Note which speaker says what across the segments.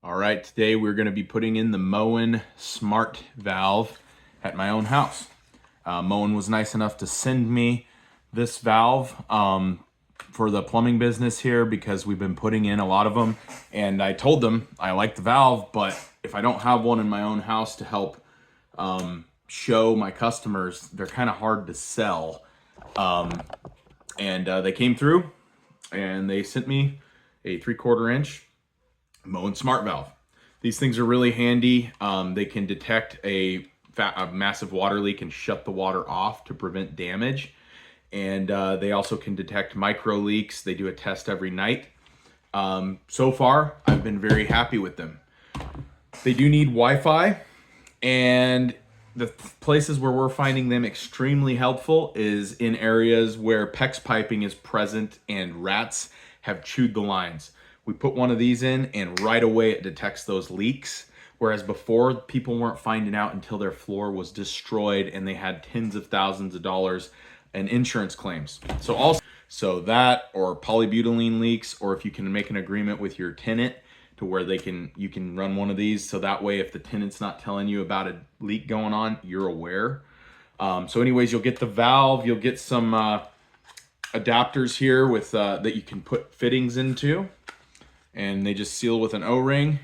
Speaker 1: All right, today we're going to be putting in the Moen smart valve at my own house. Moen was nice enough to send me this valve for the plumbing business here because we've been putting in a lot of them. And I told them I like the valve, but if I don't have one in my own house to help show my customers, they're kind of hard to sell. They came through and they sent me a 3/4 inch Moen smart valve. These things are really handy. They can detect a massive water leak and shut the water off to prevent damage. And they also can detect micro leaks. They do a test every night. So far, I've been very happy with them. They do need Wi-Fi, and the places where we're finding them extremely helpful is in areas where PEX piping is present and rats have chewed the lines. We put one of these in and right away it detects those leaks. Whereas before, people weren't finding out until their floor was destroyed and they had tens of thousands of dollars in insurance claims. So that, or polybutylene leaks, or if you can make an agreement with your tenant to where you can run one of these. So that way, if the tenant's not telling you about a leak going on, you're aware. So anyways, you'll get the valve, you'll get some adapters here with that you can put fittings into. And they just seal with an O-ring.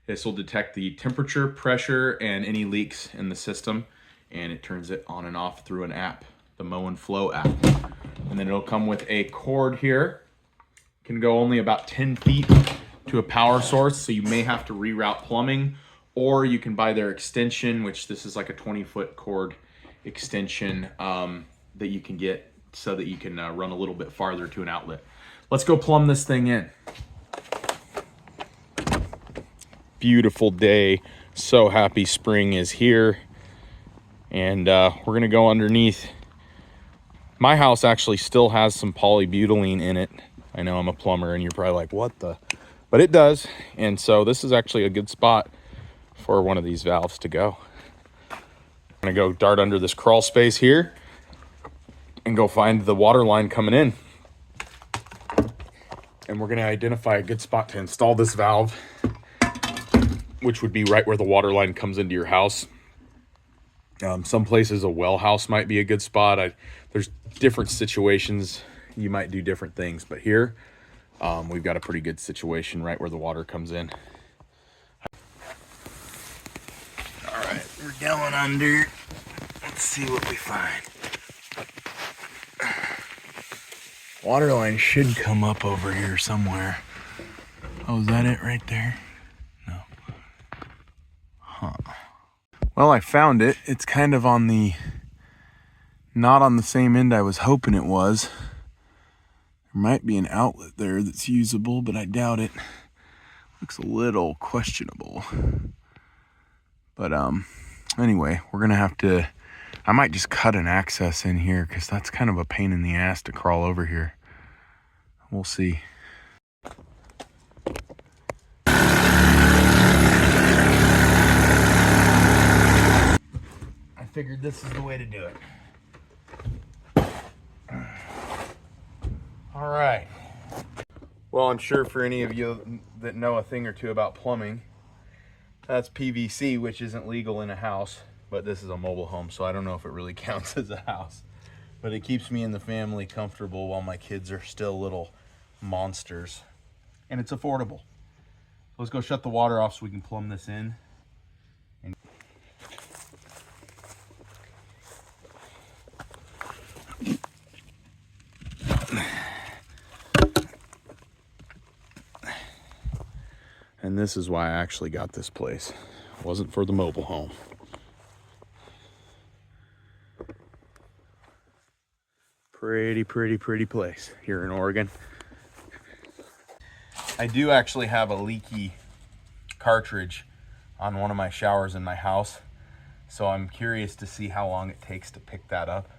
Speaker 1: This will detect the temperature, pressure, and any leaks in the system, and it turns it on and off through an app, the Moen Flow app. And then it'll come with a cord here. It can go only about 10 feet to a power source, so you may have to reroute plumbing, or you can buy their extension, which this is like a 20-foot cord extension that you can get so that you can run a little bit farther to an outlet. Let's go plumb this thing in. Beautiful day. So happy spring is here. And we're gonna go underneath. My house actually still has some polybutylene in it. I know I'm a plumber and you're probably like, what the? But it does. And so this is actually a good spot for one of these valves to go. I'm gonna go dart under this crawl space here and go find the water line coming in. And we're gonna identify a good spot to install this valve, which would be right where the water line comes into your house. Some places a well house might be a good spot. There's different situations. You might do different things, but here we've got a pretty good situation right where the water comes in. All right, we're going under. Let's see what we find. Water line should come up over here somewhere. Oh, is that it right there? No. Huh. Well, I found it. It's kind of on the, not on the same end I was hoping it was. There might be an outlet there that's usable, but I doubt it. Looks a little questionable. But anyway, we're gonna have to, I might just cut an access in here because that's kind of a pain in the ass to crawl over here. We'll see. I figured this is the way to do it. All right. Well, I'm sure for any of you that know a thing or two about plumbing, that's PVC, which isn't legal in a house, but this is a mobile home, so I don't know if it really counts as a house. But it keeps me and the family comfortable while my kids are still little monsters. And it's affordable. Let's go shut the water off so we can plumb this in. And this is why I actually got this place. It wasn't for the mobile home. Pretty place here in Oregon. I do actually have a leaky cartridge on one of my showers in my house. So I'm curious to see how long it takes to pick that up,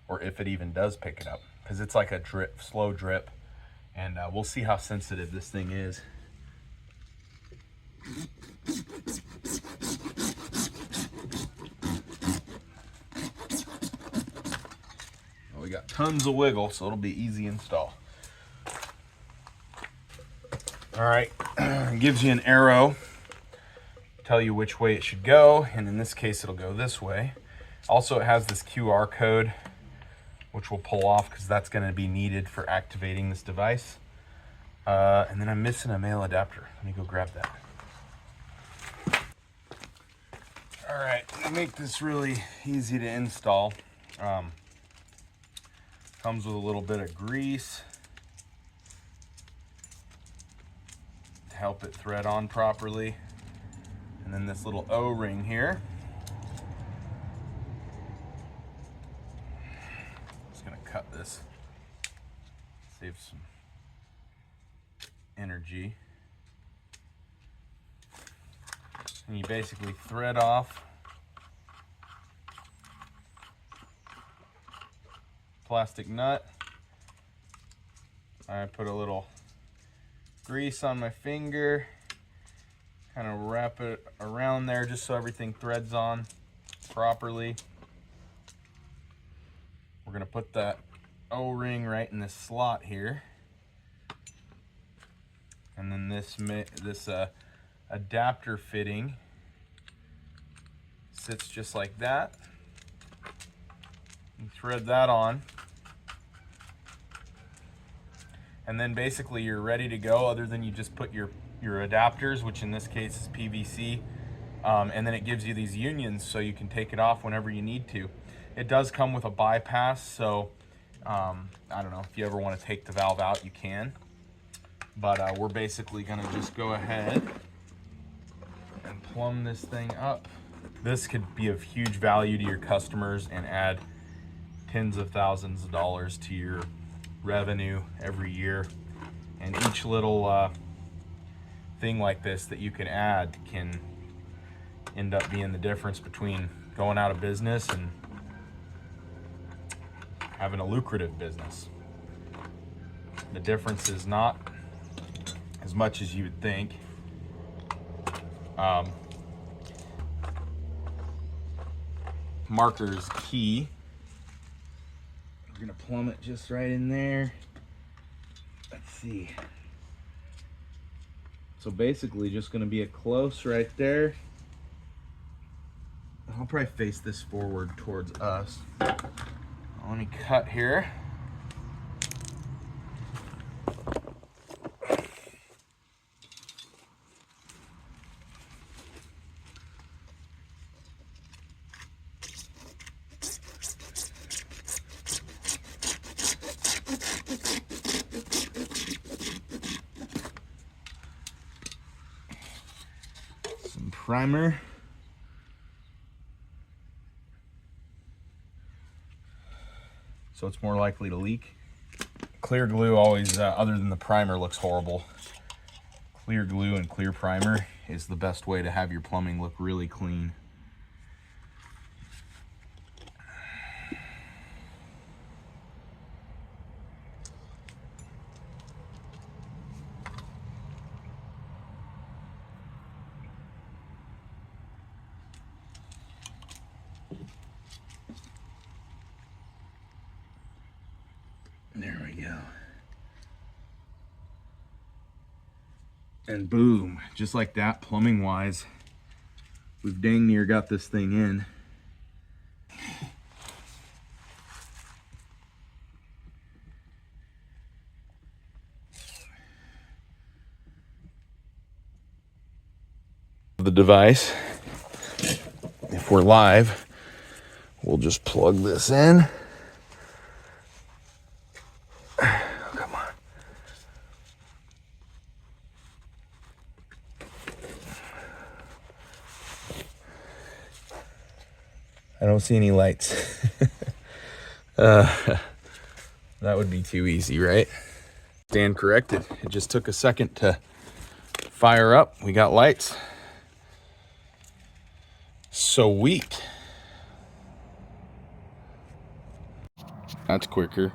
Speaker 1: or if it even does pick it up, because it's like a drip, slow drip. And we'll see how sensitive this thing is. Well, we got tons of wiggle, so it'll be easy install. All right, gives you an arrow, tell you which way it should go, and in this case it'll go this way. Also, it has this QR code, which we'll pull off because that's going to be needed for activating this device. And then I'm missing a male adapter. Let me go grab that. All right, to make this really easy to install, comes with a little bit of grease to help it thread on properly. And then this little O-ring here. Just gonna cut this, save some energy. And you basically thread off plastic nut. I put a little grease on my finger, kind of wrap it around there just so everything threads on properly. We're gonna put that O-ring right in this slot here. And then this adapter fitting sits just like that. You thread that on. And then basically you're ready to go, other than you just put your adapters, which in this case is PVC, and then it gives you these unions so you can take it off whenever you need to. It does come with a bypass, so I don't know, if you ever want to take the valve out, you can. But we're basically gonna just go ahead and plumb this thing up. This could be of huge value to your customers and add tens of thousands of dollars to your revenue every year. And each little thing like this that you can add can end up being the difference between going out of business and having a lucrative business. The difference is not as much as you would think. Marker is key. We're gonna plumb it just right in there. Let's see. So basically just gonna be a close right there. I'll probably face this forward towards us. Let me cut here. Some primer. So it's more likely to leak. Clear glue always, other than the primer, looks horrible. Clear glue and clear primer is the best way to have your plumbing look really clean. There we go. And boom, just like that, plumbing wise, we've dang near got this thing in. The device, if we're live, we'll just plug this in. Come on. I don't see any lights. That would be too easy, right? Stand corrected. It just took a second to fire up. We got lights. Sweet. That's quicker.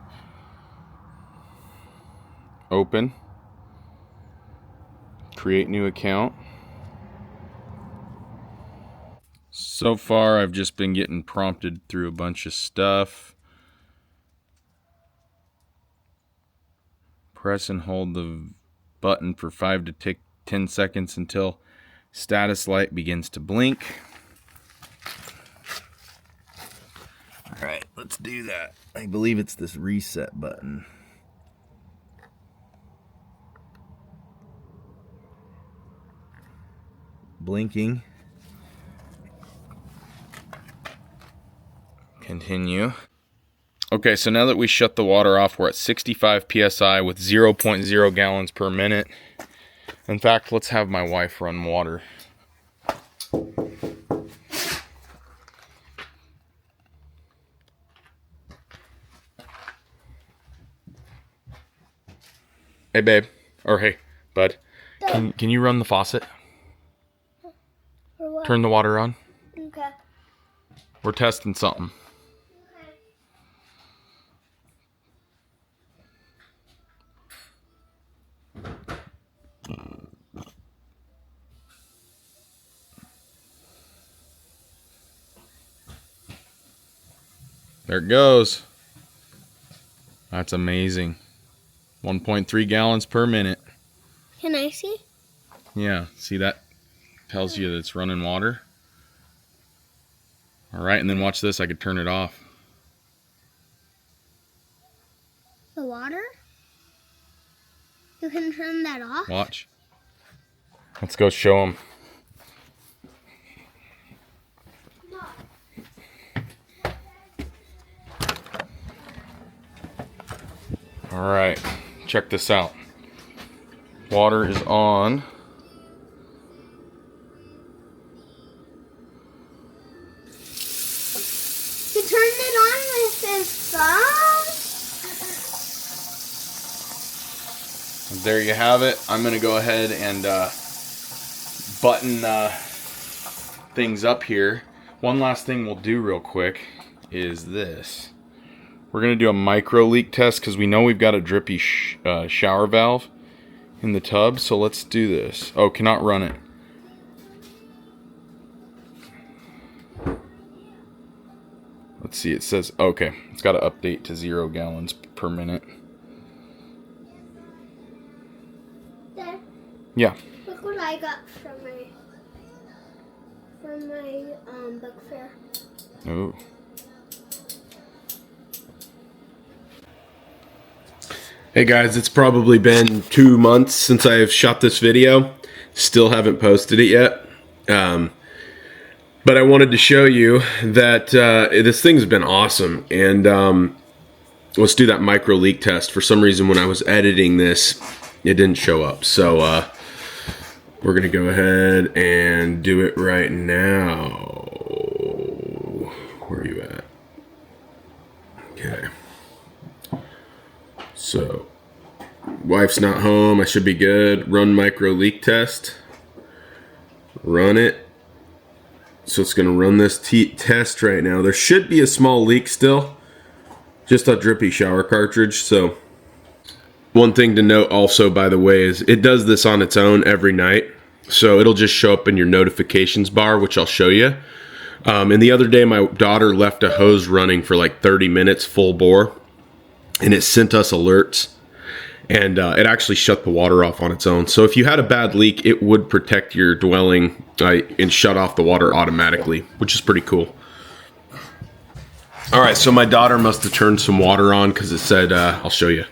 Speaker 1: Open. Create new account. So far, I've just been getting prompted through a bunch of stuff. Press and hold the button for 5 to 10 seconds until status light begins to blink. All right, let's do that. I believe it's this reset button. Blinking. Continue. Okay, so now that we shut the water off, we're at 65 psi with 0.0 gallons per minute. In fact, let's have my wife run water. Hey, babe. Or hey, bud. Can you run the faucet?
Speaker 2: For what?
Speaker 1: Turn the water on.
Speaker 2: Okay.
Speaker 1: We're testing something. There it goes. That's amazing. 1.3 gallons per minute.
Speaker 2: Can I see?
Speaker 1: Yeah, see that tells you that it's running water. All right, and then watch this. I could turn it off.
Speaker 2: The water? You can turn that off?
Speaker 1: Watch. Let's go show them. All right, check this out. Water is on.
Speaker 2: He turned it on with his thumb?
Speaker 1: There you have it. I'm going to go ahead and button things up here. One last thing we'll do real quick is this. We're going to do a micro leak test because we know we've got a drippy shower valve in the tub. So let's do this. Oh, cannot run it. Let's see. It says, okay, it's got to update to 0 gallons per minute.
Speaker 2: Dad,
Speaker 1: Yeah.
Speaker 2: look what I got from my book fair.
Speaker 1: Oh.
Speaker 3: Hey guys, it's probably been 2 months since I've shot this video. Still haven't posted it yet. But I wanted to show you that this thing's been awesome. And let's do that micro leak test. For some reason, when I was editing this, it didn't show up. So we're going to go ahead and do it right now. Where are you at? Okay. So, wife's not home. I should be good. Run micro leak test. Run it. So it's going to run this test right now. There should be a small leak still. Just a drippy shower cartridge. So, one thing to note also, by the way, is it does this on its own every night. So it'll just show up in your notifications bar, which I'll show you. And the other day, my daughter left a hose running for like 30 minutes full bore. And it sent us alerts, and it actually shut the water off on its own. So if you had a bad leak, it would protect your dwelling and shut off the water automatically, which is pretty cool. All right, so my daughter must have turned some water on because it said, I'll show you.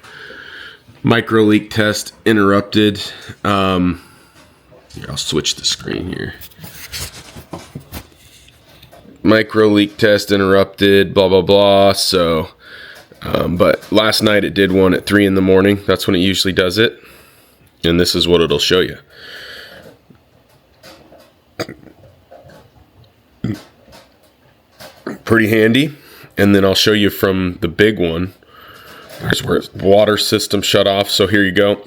Speaker 3: Micro leak test interrupted. Here, I'll switch the screen here. Micro leak test interrupted, blah, blah, blah. So... but last night it did one at 3 in the morning. That's when it usually does it. And this is what it'll show you. Pretty handy. And then I'll show you from the big one. There's where water system shut off. So here you go.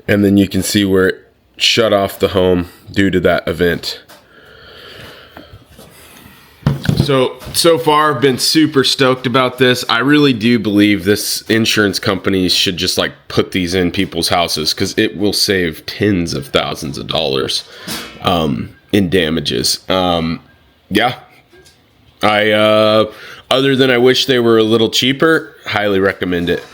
Speaker 3: And then you can see where it shut off the home due to that event. So far, I've been super stoked about this. I really do believe this insurance company should just like put these in people's houses because it will save tens of thousands of dollars in damages. Yeah, I Other than I wish they were a little cheaper, highly recommend it.